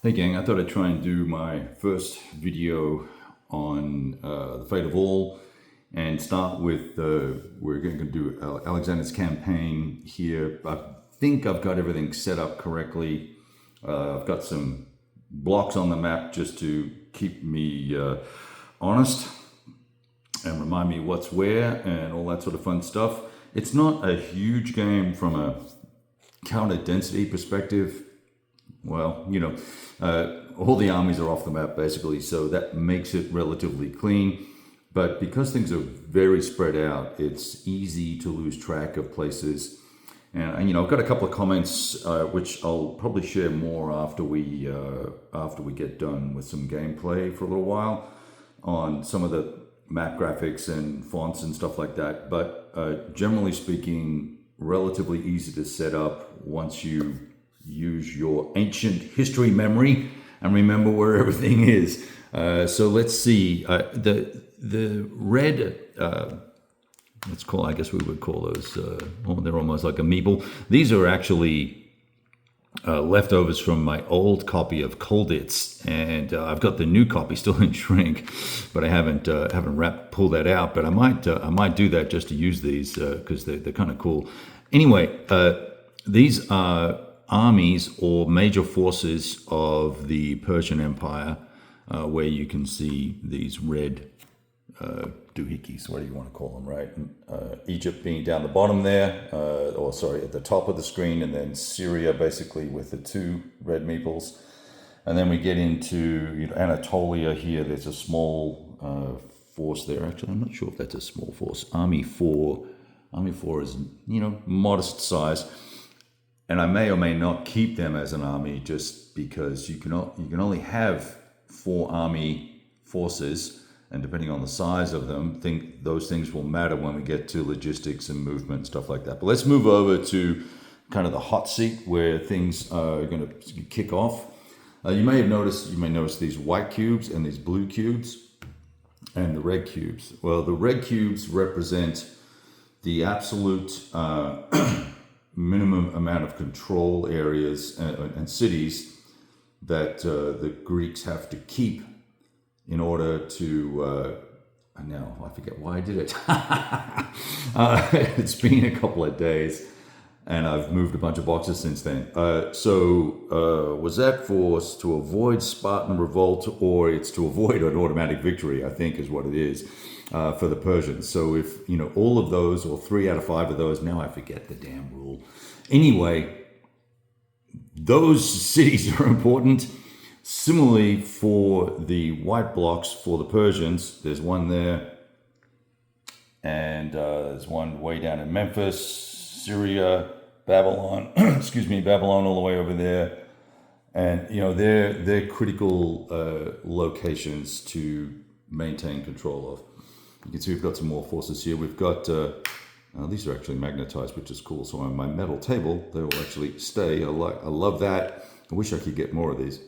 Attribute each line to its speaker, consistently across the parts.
Speaker 1: Hey gang, I thought I'd try and do my first video on the fate of all and start with, we're going to do Alexander's campaign here. I think I've got everything set up correctly. I've got some blocks on the map just to keep me honest and remind me what's where and all that sort of fun stuff. It's not a huge game from a counter density perspective. Well, all the armies are off the map basically, so that makes it relatively clean. But because things are very spread out, it's easy to lose track of places. And I've got a couple of comments which I'll probably share more after we get done with some gameplay for a little while on some of the map graphics and fonts and stuff like that. But generally speaking, relatively easy to set up once you use your ancient history memory and remember where everything is. So let's see, the red, I guess we would call those, they're almost like a meeple. These are actually leftovers from my old copy of Colditz, and I've got the new copy still in shrink, but I haven't pulled that out. But I might do that just to use these because they're kind of cool. Anyway, these are armies or major forces of the Persian Empire, where you can see these red doohickeys, what do you want to call them, right? Egypt being down the bottom there, at the top of the screen, and then Syria basically with the two red meeples. And then we get into Anatolia here. There's a small force there. Actually, I'm not sure if that's a small force. Army 4 is, modest size. And I may or may not keep them as an army just because you can only have 4 army forces, and depending on the size of them, those things will matter when we get to logistics and movement and stuff like that. But let's move over to kind of the hot seat where things are going to kick off. You may notice these white cubes and these blue cubes and the red cubes. Well, the red cubes represent the absolute minimum amount of control areas and cities that the Greeks have to keep in order to, now I forget why I did it. It's been a couple of days and I've moved a bunch of boxes since then. Was that to avoid Spartan revolt, or it's to avoid an automatic victory, I think is what it is. For the Persians. So if, all of those, or 3 out of 5 of those, now I forget the damn rule. Anyway, those cities are important. Similarly, for the white blocks for the Persians, there's one there, and there's one way down in Memphis, Syria, Babylon, Babylon all the way over there. And, they're critical locations to maintain control of. You can see we've got some more forces here. We've got, these are actually magnetized, which is cool. So on my metal table, they will actually stay. I love that. I wish I could get more of these.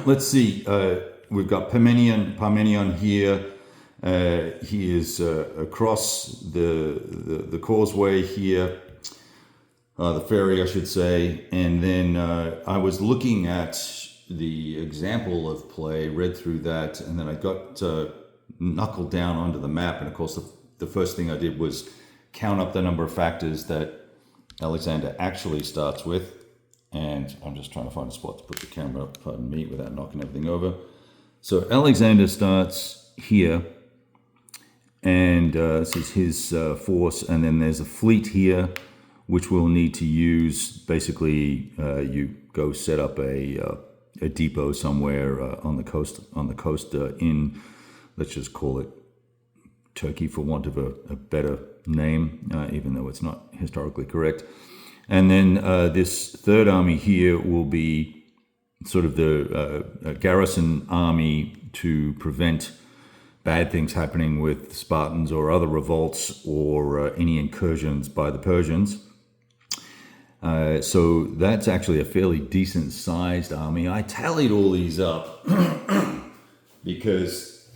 Speaker 1: Let's see. We've got Parmenion here. He is across the causeway here, the ferry, I should say. And then I was looking at the example of play, read through that, and then I got knuckled down onto the map. And of course, the first thing I did was count up the number of factors that Alexander actually starts with. And I'm just trying to find a spot to put the camera up, pardon me, without knocking everything over. So Alexander starts here, and this is his force, and then there's a fleet here, which we'll need to use. Basically, you go set up a depot somewhere on the coast in, let's just call it Turkey for want of a better name, even though it's not historically correct. And then this third army here will be sort of the garrison army to prevent bad things happening with Spartans or other revolts or any incursions by the Persians. So that's actually a fairly decent sized army. I tallied all these up because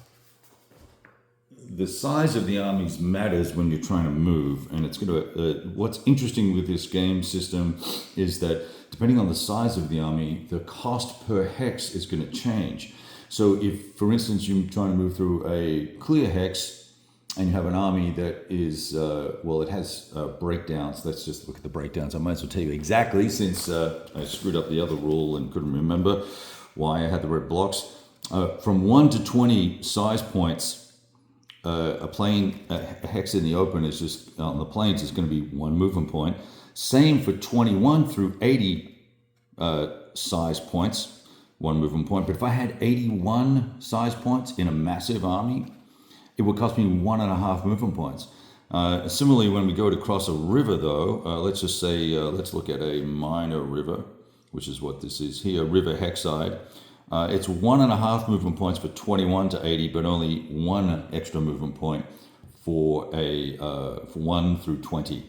Speaker 1: the size of the armies matters when you're trying to move, and it's going to. What's interesting with this game system is that depending on the size of the army, the cost per hex is going to change. So if, for instance, you're trying to move through a clear hex and you have an army that is, well, it has breakdowns. Let's just look at the breakdowns. I might as well tell you exactly, since I screwed up the other rule and couldn't remember why I had the red blocks. From 1 to 20 size points, a hex in the open is just, on the plains is going to be 1 movement point. Same for 21 through 80 size points. 1 movement point. But if I had 81 size points in a massive army, it would cost me 1.5 movement points. Similarly, when we go to cross a river, though, let's just say, let's look at a minor river, which is what this is here, river hexside. It's 1.5 movement points for 21 to 80, but only 1 extra movement point for 1 through 20.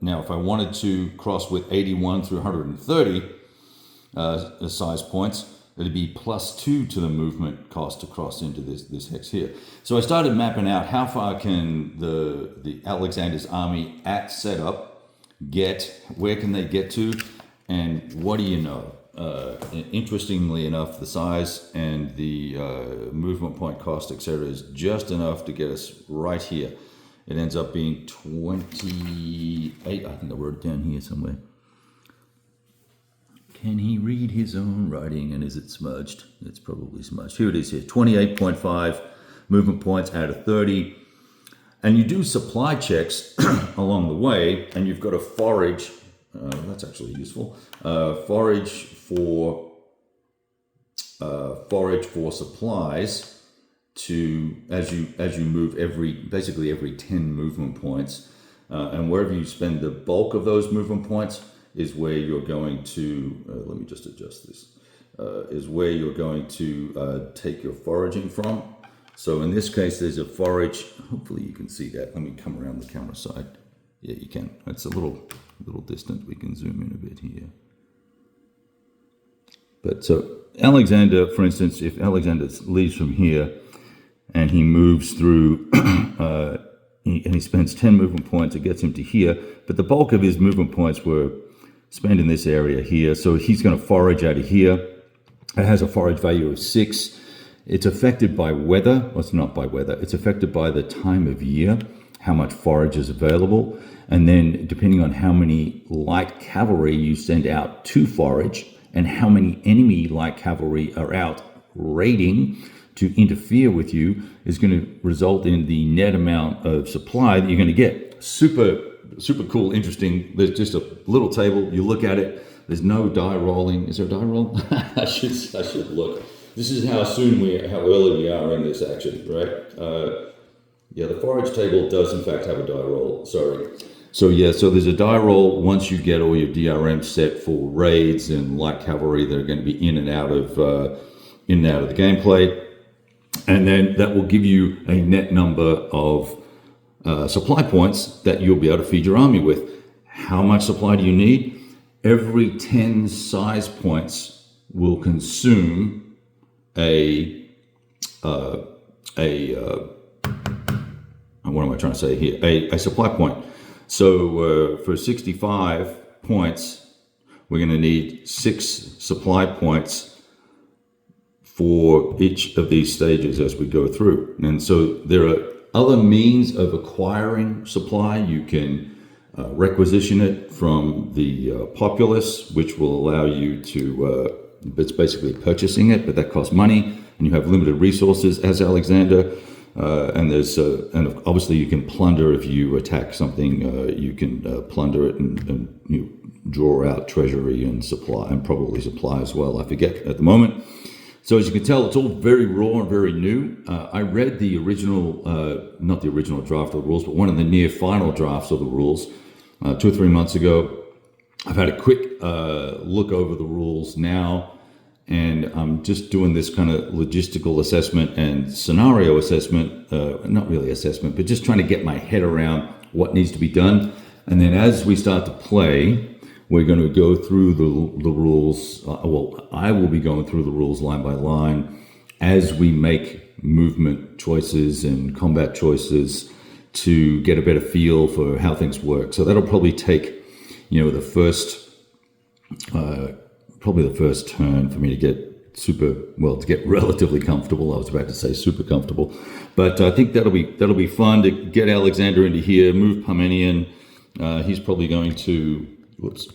Speaker 1: Now, if I wanted to cross with 81 through 130, size points, it'd be +2 to the movement cost to cross into this hex here. So I started mapping out how far can the Alexander's army at setup get, where can they get to, and what do you know? Interestingly enough, the size and the movement point cost, etc., is just enough to get us right here. It ends up being 28. I think I wrote it down here somewhere. Can he read his own writing, and is it smudged? It's probably smudged. Here it is here, 28.5 movement points out of 30. And you do supply checks along the way, and you've got to forage. That's actually useful. Forage for supplies to as you move basically every 10 movement points, and wherever you spend the bulk of those movement points is where you're going to, let me just adjust this, is where you're going to take your foraging from. So in this case, there's a forage, hopefully you can see that. Let me come around the camera side. Yeah, you can. It's a little distant. We can zoom in a bit here. But so Alexander, for instance, if Alexander leaves from here and he moves through, and he spends 10 movement points, it gets him to here, but the bulk of his movement points were spent in this area here. So he's going to forage out of here. It has a forage value of 6. It's affected by weather. Well, it's not by weather. It's affected by the time of year, how much forage is available. And then depending on how many light cavalry you send out to forage and how many enemy light cavalry are out raiding to interfere with you is going to result in the net amount of supply that you're going to get. Super cool, interesting. There's just a little table. You look at it. There's no die rolling. Is there a die roll? I should look. This is how early we are in this action, right? Yeah, the forage table does in fact have a die roll. Sorry. So there's a die roll once you get all your DRM set for raids and light cavalry that are going to be in and out of the gameplay, and then that will give you a net number of supply points that you'll be able to feed your army with. How much supply do you need? Every 10 size points will consume what am I trying to say here? A supply point. So for 65 points, we're going to need 6 supply points for each of these stages as we go through. And so there are other means of acquiring supply. You can requisition it from the populace, which will allow you to, it's basically purchasing it, but that costs money, and you have limited resources as Alexander. And obviously you can plunder if you attack something. You can plunder it and you draw out treasury and supply, and probably supply as well. I forget at the moment. So as you can tell, it's all very raw and very new. I read the original, not the original draft of the rules, but one of the near final drafts of the rules 2 or 3 months ago. I've had a quick look over the rules now, and I'm just doing this kind of logistical assessment and scenario assessment, not really assessment, but just trying to get my head around what needs to be done. And then as we start to play, we're going to go through the rules. I will be going through the rules line by line as we make movement choices and combat choices to get a better feel for how things work. So that'll probably take, the first, probably the first turn for me to get to get relatively comfortable. I was about to say super comfortable, but I think that'll be fun to get Alexander into here, move Parmenion. He's probably going to,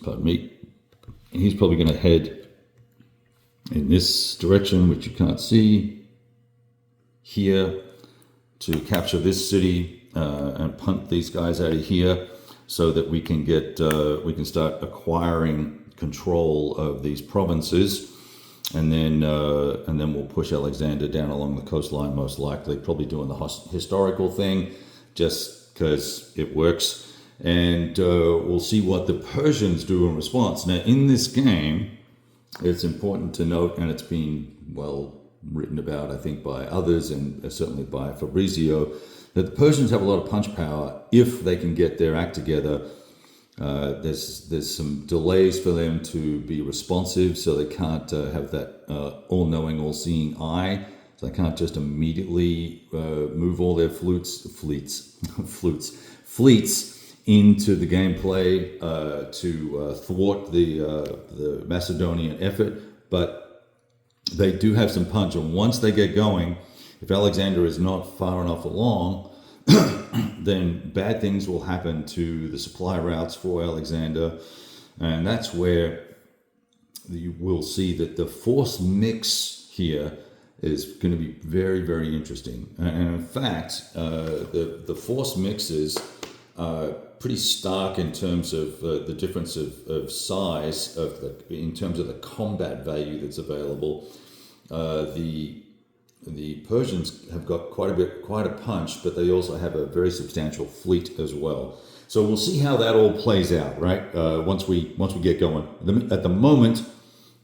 Speaker 1: pardon me. He's probably going to head in this direction, which you can't see here, to capture this city and punt these guys out of here, so that we can start acquiring control of these provinces. And then we'll push Alexander down along the coastline, most likely, probably doing the historical thing, just because it works. And we'll see what the Persians do in response. Now, in this game, it's important to note, and it's been well written about, I think, by others, and certainly by Fabrizio, that the Persians have a lot of punch power if they can get their act together. There's some delays for them to be responsive, so they can't have that all-knowing, all-seeing eye. So they can't just immediately move all their fleets into the gameplay to thwart the Macedonian effort. But they do have some punch, and once they get going, if Alexander is not far enough along, then bad things will happen to the supply routes for Alexander. And that's where you will see that the force mix here is going to be very, very interesting. And in fact, the force mixes are pretty stark in terms of the difference of size in terms of the combat value that's available. The Persians have got quite a punch, but they also have a very substantial fleet as well. So we'll see how that all plays out, right? Once we get going. At the moment,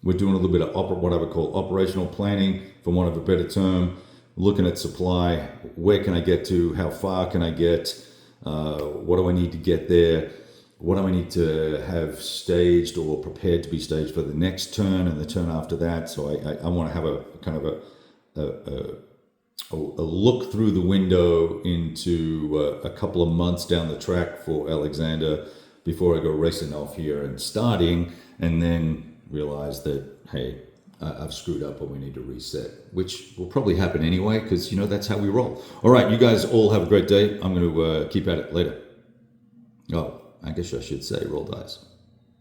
Speaker 1: we're doing a little bit of what I would call operational planning, for want of a better term, looking at supply. Where can I get to? How far can I get? What do I need to get there? What do I need to have staged or prepared to be staged for the next turn and the turn after that? So I want to have a kind of a look through the window into a couple of months down the track for Alexander before I go racing off here and starting, and then realize that, hey, I've screwed up and we need to reset, which will probably happen anyway, because that's how we roll. All right, you guys all have a great day. I'm going to keep at it later. Oh, I guess I should say roll dice.